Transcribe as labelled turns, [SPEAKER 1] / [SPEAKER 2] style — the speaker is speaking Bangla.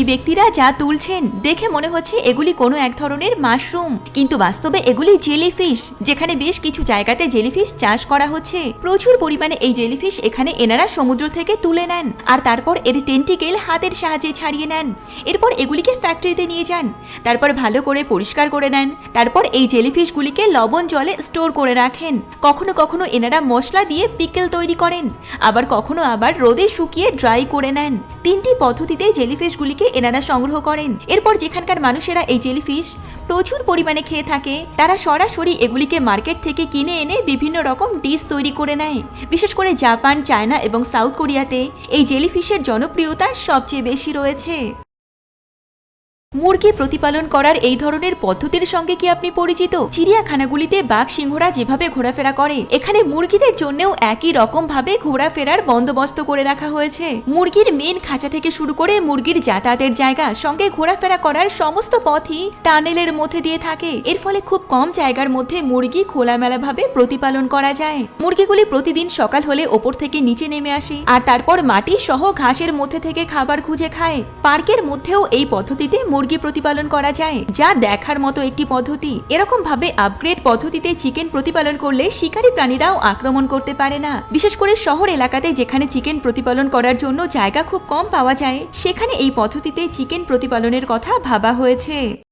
[SPEAKER 1] এই ব্যক্তিরা যা তুলছেন দেখে মনে হচ্ছে এগুলি কোনো এক ধরনের মাশরুম, কিন্তু বাস্তবে এগুলি জেলিফিশ, যেখানে বেশ কিছু জায়গাতে জেলিফিশ চাষ করা হচ্ছে। প্রচুর পরিমাণে এই জেলিফিশ এখানে এনারা সমুদ্র থেকে তুলে নেন আর তারপর এর টেন্টিকেল হাতের সাহায্যে ছাড়িয়ে নেন। এরপর এগুলিকে ফ্যাক্টরিতে নিয়ে যান, তারপর ভালো করে পরিষ্কার করে নেন, তারপর এই জেলিফিশগুলিকে লবণ জলে স্টোর করে রাখেন। কখনো কখনো এনারা মশলা দিয়ে পিকেল তৈরি করেন, আবার কখনো আবার রোদে শুকিয়ে ড্রাই করে নেন। তিনটি পদ্ধতিতে জেলিফিশগুলিকে এনারা সংগ্রহ করেন। এরপর যেখানকার মানুষেরা এই জেলিফিশ প্রচুর পরিমাণে খেয়ে থাকে, তারা সরাসরি এগুলিকে মার্কেট থেকে কিনে এনে বিভিন্ন রকম ডিশ তৈরি করে নেয়। বিশেষ করে জাপান, চায়না এবং সাউথ কোরিয়াতে এই জেলিফিশের জনপ্রিয়তা সবচেয়ে বেশি রয়েছে। মুরগি প্রতিপালন করার এই ধরনের পদ্ধতির সঙ্গে কি আপনি পরিচিত? চিড়িয়াখানাগুলিতে বাঘ সিংহরা যেভাবে ঘোরাফেরা করে, এখানে মুরগিদের জন্যও একই রকম ভাবে ঘোরাফেরার বন্দোবস্ত করে রাখা হয়েছে। মুরগির মেন খাঁচা থেকে শুরু করে মুরগির যাতায়াতের জায়গা সঙ্গে ঘোরাফেরা করার সমস্ত পথই টানেলের মধ্যে দিয়ে থাকে। এর ফলে খুব কম জায়গার মধ্যে মুরগি খোলামেলা ভাবে প্রতিপালন করা যায়। মুরগিগুলি প্রতিদিন সকাল হলে ওপর থেকে নিচে নেমে আসে আর তারপর মাটি সহ ঘাসের মধ্যে থেকে খাবার খুঁজে খায়। পার্কের মধ্যেও এই পদ্ধতিতে মুরগি প্রতিপালন করা যায়, যা দেখার মতো একটি পদ্ধতি। এরকম ভাবে আপগ্রেড পদ্ধতিতে চিকেন প্রতিপালন করলে শিকারী প্রাণীরাও আক্রমণ করতে পারে না। বিশেষ করে শহর এলাকাতে যেখানে চিকেন প্রতিপালন করার জন্য জায়গা খুব কম পাওয়া যায়, সেখানে এই পদ্ধতিতে চিকেন প্রতিপালনের কথা ভাবা হয়েছে।